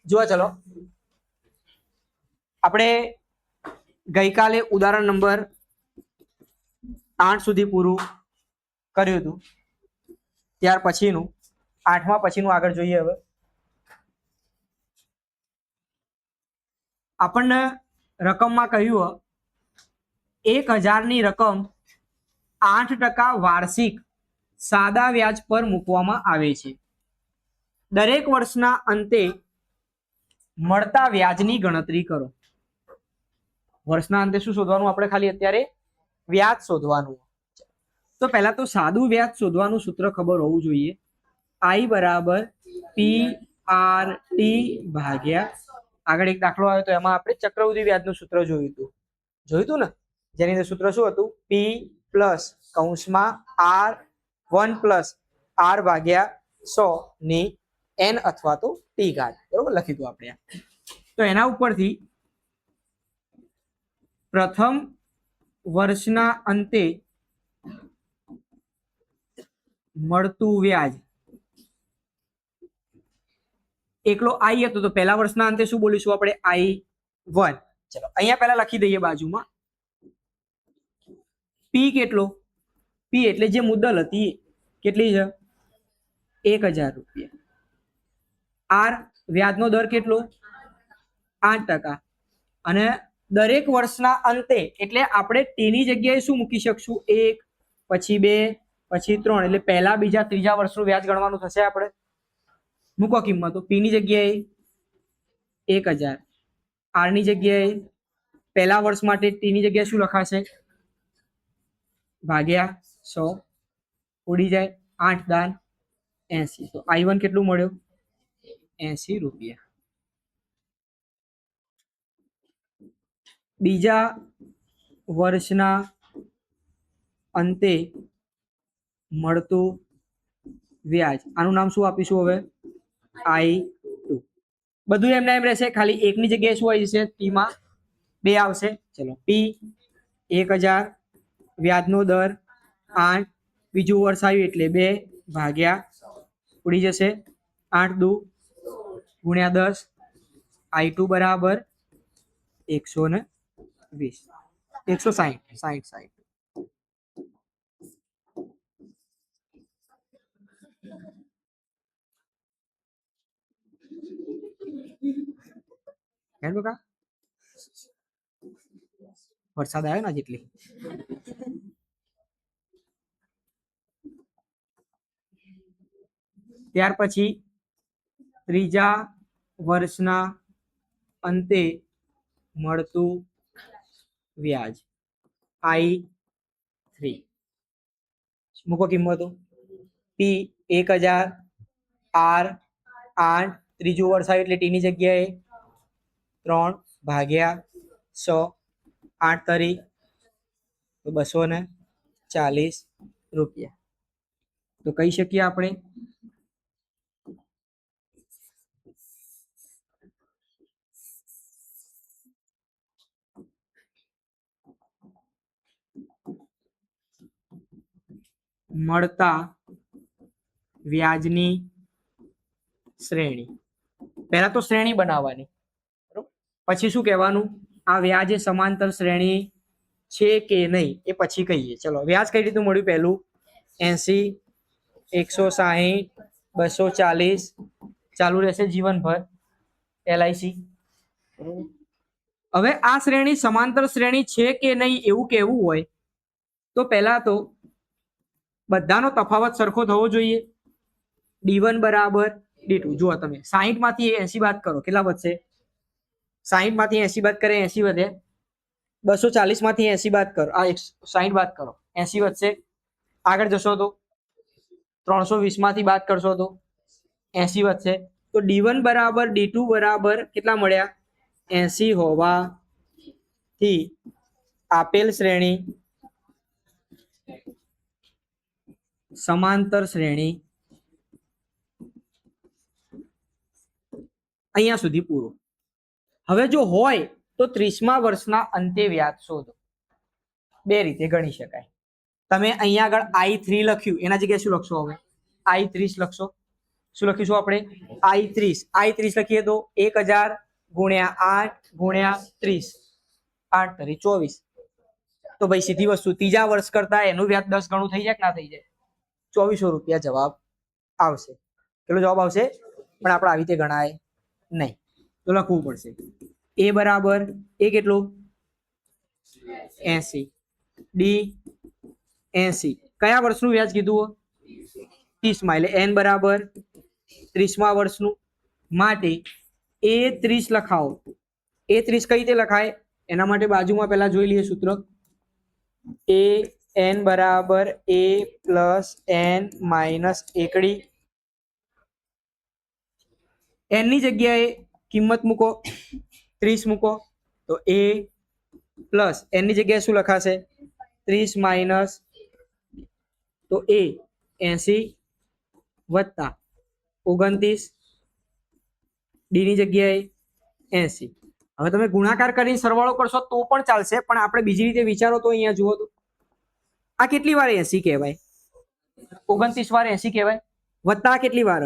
જો ચલો આપણે ગઈકાલે ઉદાહરણ નંબર 8 સુધી પૂરું કર્યું હતું, ત્યાર પછીનું 8મા પછીનું આગળ જોઈએ। હવે આપણને રકમમાં કહ્યું 1000 ની રકમ 8% વાર્ષિક સાદા વ્યાજ પર મૂકવામાં આવે છે। દરેક વર્ષના અંતે મળતા વ્યાજની ગણતરી કરો। વર્ષના અંતે શું શોધવાનું આપણે? ખાલી અત્યારે વ્યાજ શોધવાનું। તો પહેલા તો સાદું વ્યાજ શોધવાનું સૂત્ર ખબર હોવું જોઈએ। I બરાબર PRT ભાગ્યા, આગળ એક દાખલો આવ્યો તો એમાં આપણે ચક્રવૃદ્ધિ વ્યાજનું સૂત્ર જોયું હતું ને, જેની અંદર સૂત્ર શું હતું? P પ્લસ કૌંસમાં R1 પ્લસ R ભાગ્યા 100 ની N અથવા તો T ઘાત, બરોબર લખી દઉં આપણે। તો એના ઉપરથી પ્રથમ વર્ષના અંતે મળતું વ્યાજ એકલો I હતો, તો પહેલા વર્ષના અંતે શું બોલીશું આપણે? I1। ચલો અહીંયા પહેલા લખી દઈએ બાજુમાં P કેટલો? P એટલે જે મુદ્દલ હતી કેટલી છે? 1000 રૂપિયા। R વ્યાજનો દર કેટલો? 8%। અને દરેક વર્ષના અંતે એટલે આપણે તેની જગ્યાએ શું મૂકી શકશું? 1 પછી 2 પછી 3 એટલે પહેલા બીજા ત્રીજા વર્ષનું વ્યાજ ગણવાનું થશે। આપણે મૂકો કિંમતો। P ની જગ્યાએ 1000, R ની જગ્યાએ પહેલા વર્ષ માટે T ની જગ્યાએ શું લખાશે? ભાગ્યા 100, ઉડી જાય 8 દાન 80, તો I1 કેટલું મળ્યું? 80 રૂપિયા। બીજા વર્ષના અંતે મળતું વ્યાજ, આનું નામ શું આપીશું હવે? I2। બધું એમને એમ રહેશે, ખાલી એકની જગ્યાએ શું આવી જશે? P માં 2 આવશે। ચલો P 1000, વ્યાજનો દર 8, બીજું વર્ષ આવ્યું એટલે 2 ભાગ્યા, ઉડી જશે 8 દુ ગુણ્યા 10, I2 બરાબર 120, 160, 60। વરસાદ આવ્યો ને જેટલી ત્યાર પછી ત્રીજા વર્ષના અંતે મળતું વ્યાજ I3। મૂકો કિંમતો। P 1000, R 8, ત્રીજું વર્ષ આવ્યું એટલે T ની જગ્યાએ 3 ભાગ્યા 100, 8 તરી તો 240 રૂપિયા। તો કહી શકીએ આપણે મળતા વ્યાજની શ્રેણી। પહેલા તો શ્રેણી બનાવવાની, બરોબર, પછી શું કહેવાનું? આ વ્યાજ એ સમાંતર શ્રેણી છે કે નહીં એ પછી કહીએ। ચલો વ્યાજ કઈ રીતનું મળ્યું? પહેલું 80, 160, 240, ચાલુ રહેશે જીવનભર LIC। હવે આ શ્રેણી સમાંતર શ્રેણી છે કે નહીં એવું કહેવું હોય તો પહેલા તો બધાનો તફાવત સરખો થવો જોઈએ। D1 બરાબર D2। જુઓ તમે 60 માંથી 80 બાદ કરો, કેટલા વધશે? 60 માંથી 80 બાદ કરે 80 વધે, 240 માંથી 80 બાદ કરો, આ 60 બાદ કરો 80 વધશે, આગળ જશો તો 320 માંથી બાદ કરશો તો 80 વધશે। તો D1 બરાબર D2 બરાબર કેટલા મળ્યા? 80 હોવાથી આપેલ શ્રેણી સમાંતર શ્રેણી। અહીંયા સુધી પૂરું। હવે જો હોય તો 30મા વર્ષના અંતે વ્યાજ શોધો। બે રીતે ગણી શકાય। તમે અહીંયા આગળ I3 લખ્યું, એના જગ્યાએ શું લખશો? હવે I30 લખશો। શું લખીશું આપણે? I30 લખીએ તો 1000 ગુણ્યા 8 ગુણ્યા 30, 8 તરી 24. તો ભાઈ સીધી વસ્તુ, ત્રીજા વર્ષ કરતા એનું વ્યાજ 10 ગણું થઈ જાય કે ના થઈ જાય? 2400 રૂપિયા જવાબ આવશે. કેટલો જવાબ આવશે? પણ આપણે આવી રીતે ગણાય નહીં, તો લખવું પડશે એ બરાબર એ કેટલું? 80, ડી 80. કયા વર્ષનું વ્યાજ કીધું? 30માં. એટલે એન બરાબર 30મા વર્ષનું. માટે એ 30 લખાવો. એ 30 કઈ રીતે લખાય એના માટે બાજુમાં પહેલા જોઈ લઈએ સૂત્ર. એ એન બરાબર a plus n minus 1d. N ની જગ્યાએ કિંમત મૂકો, 30 મૂકો, તો એ પ્લસ એન ની જગ્યાએ શું લખાશે? 30 માઇનસ, તો એ 80 વત્તા 29, ડી ની જગ્યાએ 80. હવે તમે ગુણાકાર કરીને સરવાળો કરશો તો પણ ચાલશે, પણ આપણે બીજી રીતે વિચારો તો અહીંયા જુઓ તો આ કેટલી વાર 80 કહેવાય? 29 વાર 80 કહેવાય. વત્તા કેટલી વાર?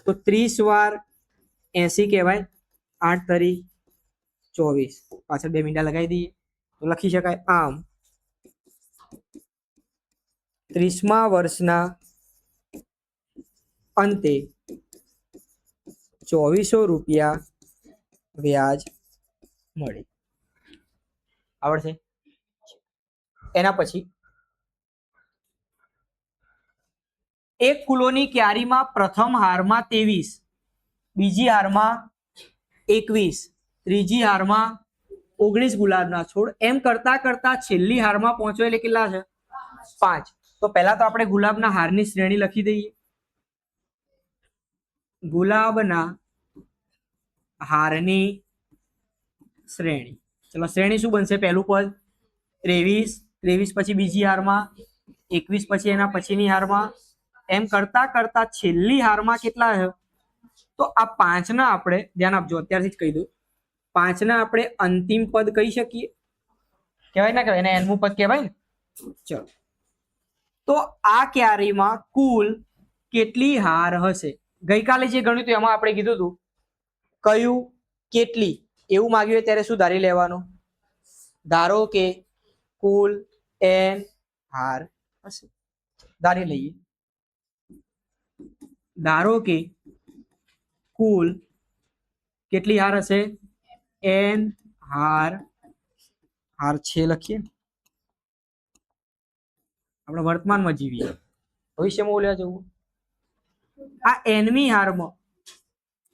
તો 30 વાર 80 કહેવાય. 8 તરી 24. પાછળ 2 મીંડા લગાવી દઈએ તો લખી શકાય આમ. 30મા વર્ષના અંતે 2400 રૂપિયા વ્યાજ મળે. આવડશે? એના પછી એક કિલોની ક્યારીમાં પ્રથમ હારમાં 23, બીજી હારમાં 21, ત્રીજી હારમાં 19 ગુલાબના છોડ, એમ કરતા કરતા છેલ્લી હારમાં પહોંચો એટલે કેટલા છે? 5. તો પહેલા તો આપણે ગુલાબના હારની શ્રેણી લખી દઈએ. ગુલાબના હારની શ્રેણી. ચલો શ્રેણી શું બનશે? પહેલું પદ 23, 23 પછી બીજી હારમાં 21, પછી એના પછીની હારમાં, એમ કરતા કરતા છેલ્લી હારમાં કેટલા છે? તો આ 5 ના આપણે ધ્યાન આપજો, અત્યારથી જ કહી દઉં, 5 ના આપણે અંતિમ પદ કહી શકીએ. કહેવાય ના કહેવાય? એને એનમું પદ કહેવાય ને. ચલો, તો આ ક્યારીમાં કુલ કેટલી હાર હશે? ગઈકાલે જે ગણ્યું હતું એમાં આપણે કીધું હતું કયું કેટલી એવું માંગ્યું હોય ત્યારે શું ધારી લેવાનું? ધારો કે કુલ n હાર હશે. ધારી લઈએ. ધારો કે કુલ કેટલી હાર હશે? n હાર. હાર છે લખીએ. આપણે વર્તમાનમાં જીવીએ, ભવિષ્યમાં બોલ્યા જવું. આ nમી હારમાં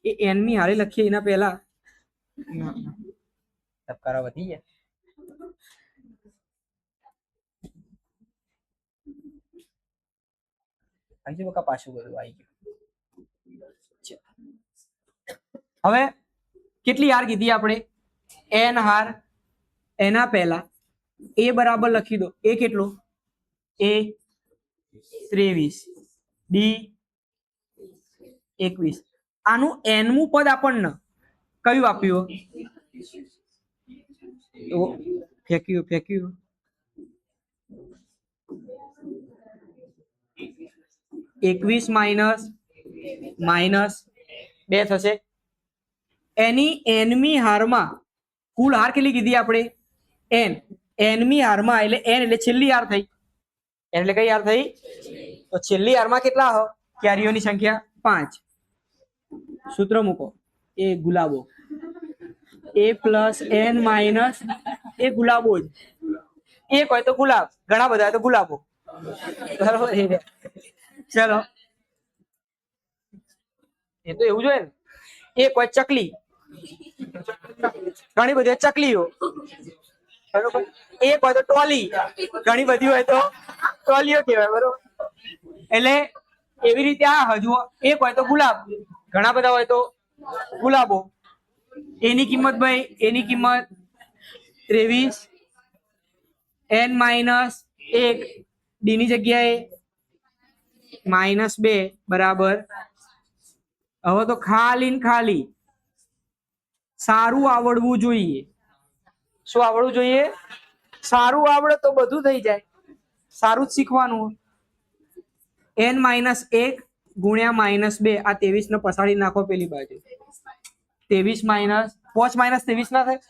એ nમી હારે લખીએ એના પહેલા ધબકારા વધી ગયા. આવી ગયું પાછું બધું આવી ગયું. હવે કેટલી હાર કીધી આપણે? n હાર. એના પહેલા એ બરાબર લખી દો. એ કેટલો? એ 23, ડી 21. આનું nમું પદ આપણને કયું આપ્યું? તો ફેંક્યું 21 માઇનસ 2 થશે. એની nમી હારમાં કુલ હાર કેટલી કીધી આપણે? n. nમી હારમાં એટલે n એટલે છેલ્લી હાર થઈ. n એટલે કઈ હાર થઈ? તો છેલ્લી હારમાં કેટલા હ? ક્યારીઓની સંખ્યા 5. સૂત્ર મૂકો. એ ગુલાબો, એ પ્લસ n માઇનસ એ ગુલાબો જ. એક હોય તો ગુલાબ, ઘણા બધા હોય તો ગુલાબો. બરાબર. ચલો, એ તો એવું જ હોય ને. એક હોય ચકલી, ઘણી બધી ચકલીઓ. બરોબર. એક હોય તો ટોલી, ઘણી બધી હોય તો ટોલીઓ કહેવાય. બરોબર. એટલે એવી રીતે આ હજુ એક હોય તો ગુલાબ, ઘણા બધા હોય તો ગુલાબો. એની કિંમત ભાઈ, એની કિંમત 23, n માઇનસ 1, ડી ની જગ્યાએ -2 બરાબર. હવે તો ખાલી ને ખાલી સારું આવડવું જોઈએ. શું આવડવું જોઈએ? સારું આવડે તો બધું થઈ જાય. સારું જ શીખવાનું. n -1 ગુણ્યા -2 આ 23 ને પછાડી નાખો પેલી બાજુ 23 માઇનસ 5 માઇનસ 23 ના થાય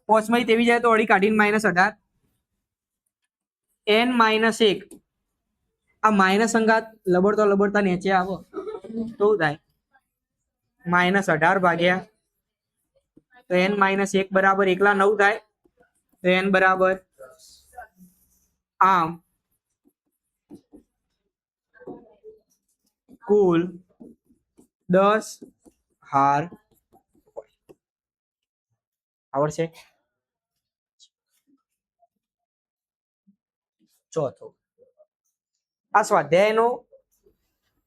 5 માંથી 23 જાય તો અડી કાઢીને -18 n -1 આ માઇનસ અંગાત લબડતા નીચે આવો તો થાય -18 ભાગ્યા તો n -1 બરાબર એકલા 9 થાય તો n બરાબર આમ કુલ 10 હાર આવડશે. ચોથો આ સ્વાધ્યાયનો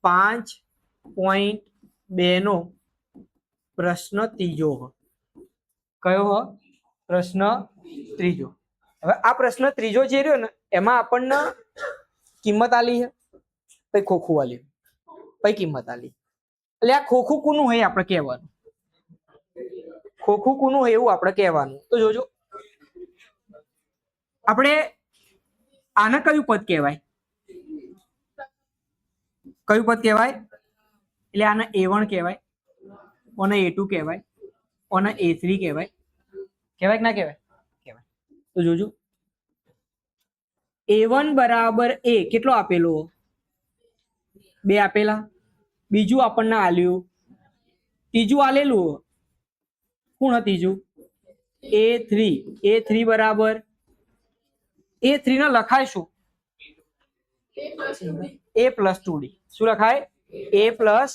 5.2 નો પ્રશ્ન ત્રીજો કયો હો પ્રશ્ન ત્રીજો. હવે આ પ્રશ્ન ત્રીજો જે રહ્યો ને એમાં આપણને કિંમત આલી છે પછી ખોખું આલી પછી કિંમત આલી એટલે આ ખોખું કોનું હોય આપણે કહેવાનું ખોખું કોનું હોય એવું આપણે કહેવાનું. તો જોજો આપણે આને કયું પદ કહેવાય કયું પદ કહેવાય એટલે આને A1 કહેવાય ઓને A2 કહેવાય ઓને A3 કહેવાય કહેવાય કે ના કહેવાય કહેવાય. તો જોજો A1 બરાબર A કેટલો આપેલો 2 આપેલા બીજું આપણને આલ્યું ત્રીજું આલેલું કોણ ત્રીજું A3 બરાબર A3 ને લખાય શું A plus 2D શું લખાય A plus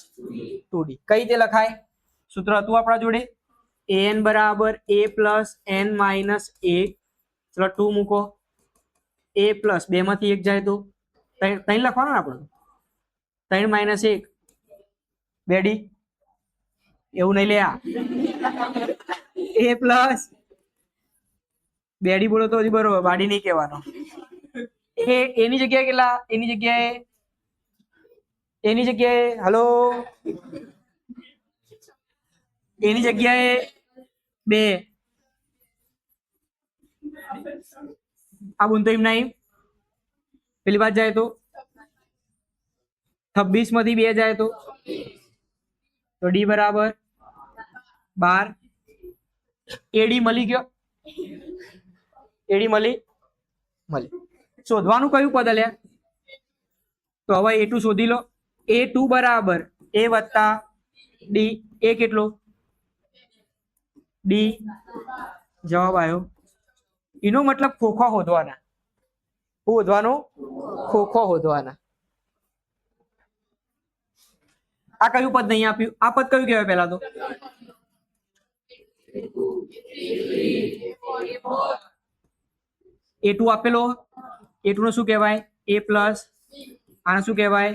2D કઈ રીતે લખાય સૂત્ર હતું આપણા જોડે an બરાબર A plus n minus 1 ચલો 2 મૂકો A plus 2 માંથી 1 જાય તો 3 લખવાનું ને આપણે 3 minus 1 2D એવું નહીં લે આ A plus 2D બોલો તો હજી બરોબર બાડી નહીં કહેવાનો એની જગ્યાએ કેટલા એની જગ્યાએ હલો એની જગ્યાએ 2 આ બુન તો એમ નહીં પેલી વાત જાય તો 26 માંથી 2 જાય તો D બરાબર 12 AD મળી ગયો એડી મળી શોધવાનું કયું પદ લ્યા તો હવે A2 શોધી લો A2 બરાબર A વત્તા D A કેટલો D જવાબ આવ્યો એનો મતલબ ખોખો શોધવાના ખોખો શોધવાના. આ કયું પદ નહીં આપ્યું આ પદ કયું કહેવાય પહેલા તો A2 આપેલો A2 નો શું કહેવાય A પ્લસ આને શું કહેવાય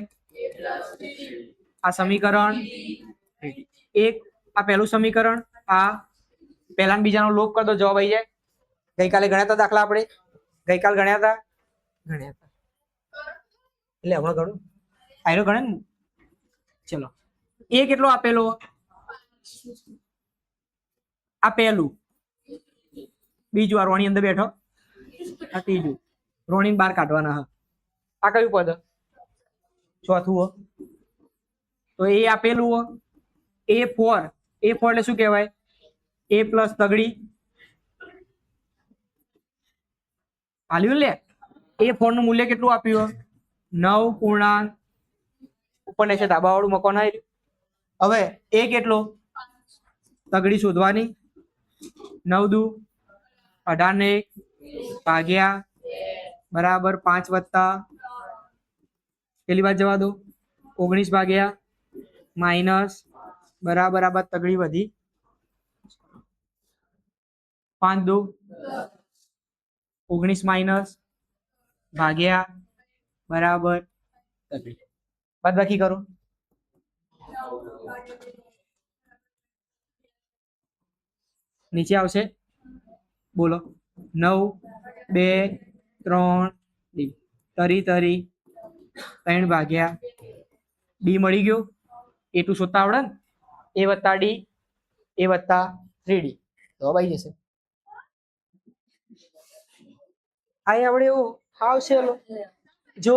આ સમીકરણ એક આ પહેલું સમીકરણ આ પહેલા ને બીજાનો લોપ કર દો જવાબ આવી જાય. ગઈકાલે ગણ્યા હતા દાખલા આપણે ગઈકાલ ગણ્યા હતા એટલે હમણાં ગણું આયરો ગણે ને ચલો A કેટલો આપેલો આ પહેલું બીજું આ રોણી અંદર બેઠો આ ત્રીજું રોણી બહાર કાઢવાના આ કયું પદ ચોથું તો એ આપેલું A4 એટલે શું કહેવાય A પ્લસ તગડી આલ્યું લે A4 નું મૂલ્ય કેટલું આપ્યું 9 પૂર્ણાંક ઉપર ને છે ધાબા વાળું મકાન આવ્યું. હવે A કેટલો તગડી શોધવાની 9 દુ 18 ને 1 ભાગ્યા બરાબર 5 વત્તા પેલી વાત જવા દો 19 ભાગ્યા માઇનસ બરાબર આ બાદ તગડી વધી 5 દુ 19 માઇનસ ભાગ્યા બરાબર તગડી બાદ બાકી કરો નીચે આવશે બોલો 9 2 3 D તરી 3 ભાગ્યા D મળી ગયો A2 શોધતા આવડે ને A વત્તા D A વત્તા 3D જવાબ આવી જશે. આ આવડે એવું આવશે જો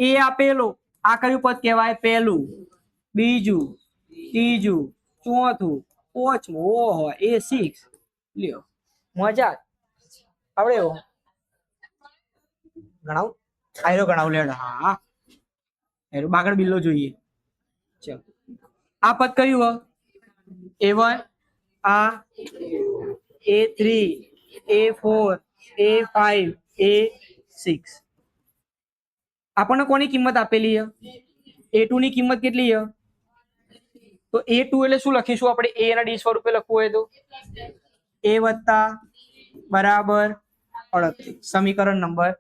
A આપેલો આ કયું પદ કહેવાય? પહેલું, બીજું, ત્રીજું, ચોથું, પાંચમું. ઓહો, A6. લ્યો, મજા આવડે એવો ગણાવ. આયરો ગણાવ લેડ. હા, એરો બાગડ બિલ્લો જોઈએ. ચલો, આ પદ કયું? A1, આ A3, A4, A5, A6. આપણને કોની કિંમત આપેલી છે? A2 ની કિંમત કેટલી છે? તો A2 એટલે શું લખીશું આપણે? A ના ડી સ્વરૂપે લખવું હોય તો A વત્તા બરાબર 38. સમીકરણ નંબર.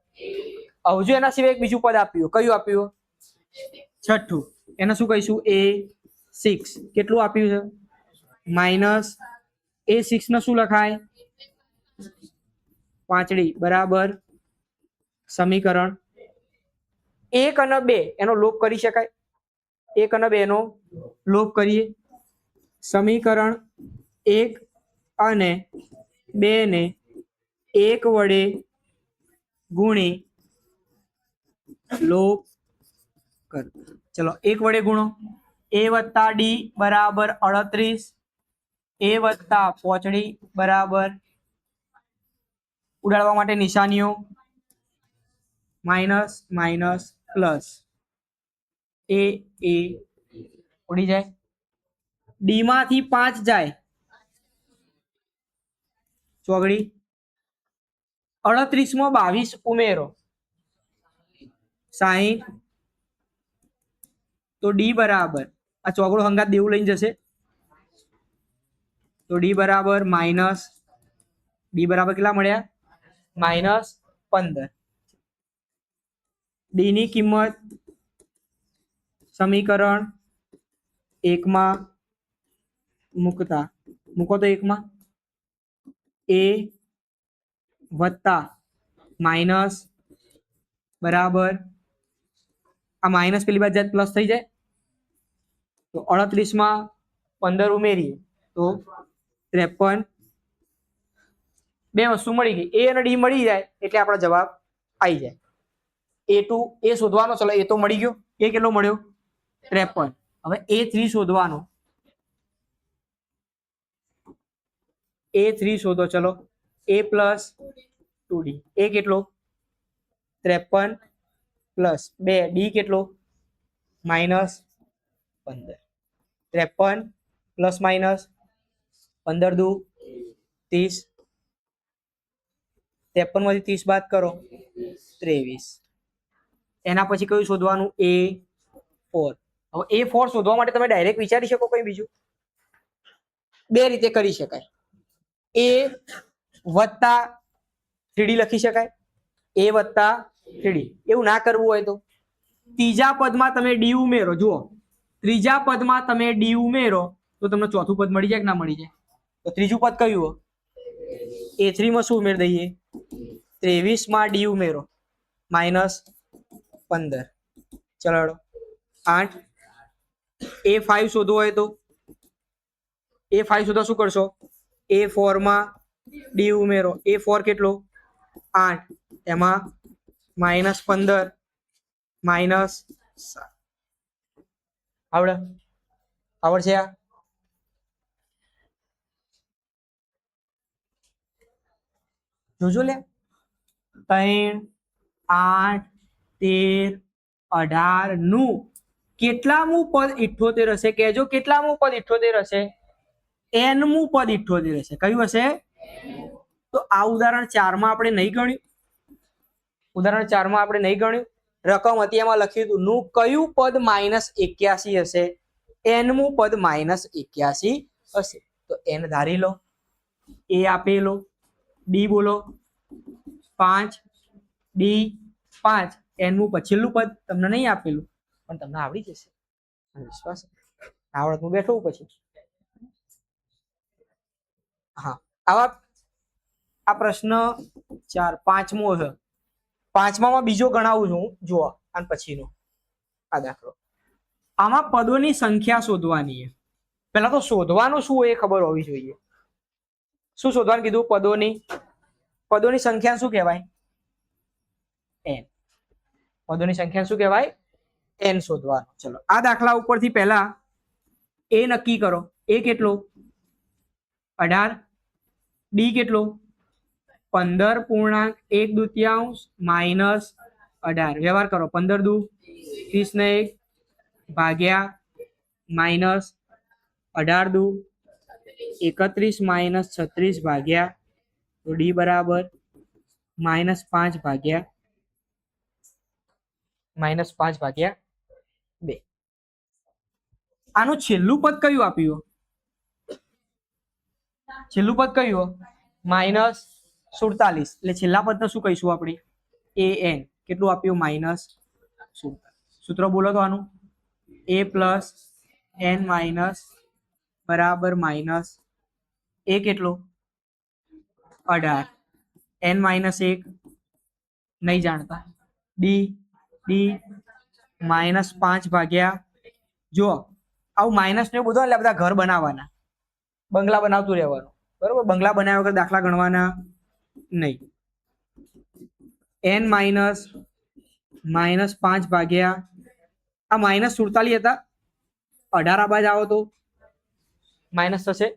હજુ એના સિવાય એક બીજું પદ આપ્યું. કયું આપ્યું? છઠ્ઠું. એને શું કહીશું? A6. કેટલું આપ્યું છે? માઇનસ A6 ને શું લખાય? પાંચડી બરાબર સમીકરણ 1 અને 2 એનો લોપ કરી શકાય. 1 અને 2 નો લોપ કરીએ. સમીકરણ 1 અને 2 ને 1 વડે ગુણી લોપ કર. ચલો 1 વડે ગુણો. A વત્તા D બરાબર 38. A વત્તા પોચડી બરાબર ઉડાડવા માટે નિશાનીઓ માઇનસ માઇનસ પ્લસ. A ઉડી જાય. ડી માંથી 5 જાય ચોગડી. 38 માં 22 ઉમેરો 60. તો ડી બરાબર આ ચોગડો હંગાત દેવું લઈને જશે. તો ડી બરાબર માઇનસ. ડી બરાબર કેટલા મળ્યા? -15. ડી ની કિંમત સમીકરણ 1 માં મૂકતા મૂકો તો 1 માં A વત્તા માઇનસ બરાબર આ માઇનસ પેલી બાજુ પ્લસ થઈ જાય. તો 38 માં 15 ઉમેરીએ તો 53. બે વસ્તુ મળી ગઈ. A અને D મળી જાય એટલે આપણો જવાબ આવી જાય. A2 એ શોધવાનો. ચલો એ તો મળી ગયો. એ કેટલો મળ્યો? 53. હવે A3 શોધવાનો. A3 શોધો. ચલો A પ્લસ 2D. A કેટલો? 53 પ્લસ 2 D કેટલો? -15. 53 પ્લસ માઇનસ 15 દુ 30. 53 માંથી 30 બાદ કરો 23. એના પછી કયું શોધવાનું? A4. હવે A4 શોધવા માટે તમે ડાયરેક્ટ વિચારી શકો કઈ બીજું? બે રીતે કરી શકાય. A વત્તા 3D લખી શકાય. A વત્તા 3D. એવું ના કરવું હોય તો ત્રીજા પદમાં તમે D ઉમેરો. જુઓ, ત્રીજા પદમાં તમે D ઉમેરો તો તમને ચોથું પદ મળી જાય કે ના મળી જાય? તો ત્રીજું પદ કયું? A3 માં શું ઉમેર દઈએ? 23 માં D ઉમેરો -15. ચલો 8. A5 શોધવો હોય તો A5 શોધવા શું કરશો? A4 માં D ઉમેરો. A4 કેટલો? 8. એમાં -15 -7. આવડશે આ? જોજો લે. 3, 8, 13, 18 નું કેટલામું પદ 78 હશે? કહેજો કેટલામું પદ 78 હશે? n મું પદ 78 હશે. કયું હશે? તો આ ઉદાહરણ 4 માં આપણે નહીં ગણ્યું. ઉદાહરણ 4 માં આપણે નહીં ગણ્યું. રકમ હતી એમાં લખ્યું હતું નું કયું પદ -81 હશે? n મું પદ -81 હશે. તો n ધારી લો. A આપેલો. D બોલો 5. D 5. n મું પછીલું પદ તમને નહીં આપેલું પણ તમને આવડી જશે. વિશ્વાસ આવડત હું બેઠો પછી. હા, આવા આ પ્રશ્ન 4 પાંચમો છે. પાંચમામાં બીજો ગણાવું છું. જુઓ અને પછીનો આ દાખલો. આમાં પદોની સંખ્યા શોધવાની છે. પહેલા તો શોધવાનું શું એ ખબર હોવી જોઈએ. શું શોધવાનું કીધું? પદોની સંખ્યા શું કહેવાય? n. પદોની સંખ્યા શું કહેવાય? n શોધવાનો. ચલો આ દાખલા ઉપરથી પહેલા a નક્કી કરો. a કેટલો? 18. d કેટલો? 15.1/2 માઇનસ 18. વ્યવહાર કરો. 15 દુ 30 ને 1 ભાગ્યા માઇનસ 18 દુ 31 માઇનસ 36 ભાગ્યા, તો ડી બરાબર -5 ભાગ્યા 2. આનું છેલ્લું પદ કયું આપ્યું? છેલ્લું પદ કયું? -47. એટલે છેલ્લા પદને શું કહીશું આપણે? an. કેટલું આપ્યું? -47. સૂત્ર બોલો તો આનું. a પ્લસ n માઇનસ બરાબર માઇનસ a કેટલો? 18. n માઇનસ 1 નહીં જાણતા. d -5 ભાગ્યા, જો આવું માઇનસ ને બધું એટલે બધા ઘર બનાવવાના, બંગલા બનાવતું રહેવાનું, બરોબર? બંગલા બનાવ્યા વગર દાખલા ગણવાના નહીં. n -5 ભાગ્યા આ -47 હતા, 18 આ બાજ આવો તો માઇનસ થશે,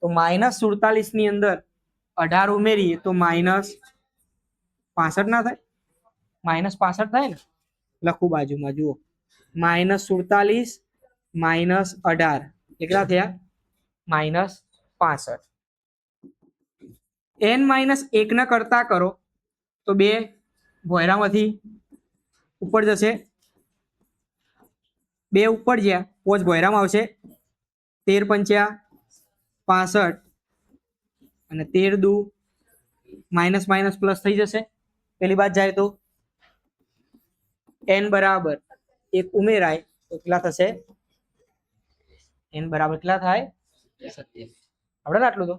તો -47 ની અંદર 18 ઉમેરીએ તો -65 ના થાય? -65 થાય ને? લખું બાજુમાં, જુઓ. -47 -18 કેટલા થયા? -65. n -1 ના કરતા કરો તો 2 ભોયરામાંથી ઉપર જશે, 2 ઉપર જ્યાં 5 ભોયરામાં આવશે. 13 × 5 = 65 અને 13 દુ માઇનસ પ્લસ થઈ જશે. પેલી બાદ જાય તો n બરાબર 1 ઉમેરાય તો કેટલા થશે? n બરાબર કેટલા થાય? 27. આપણે આટલું તો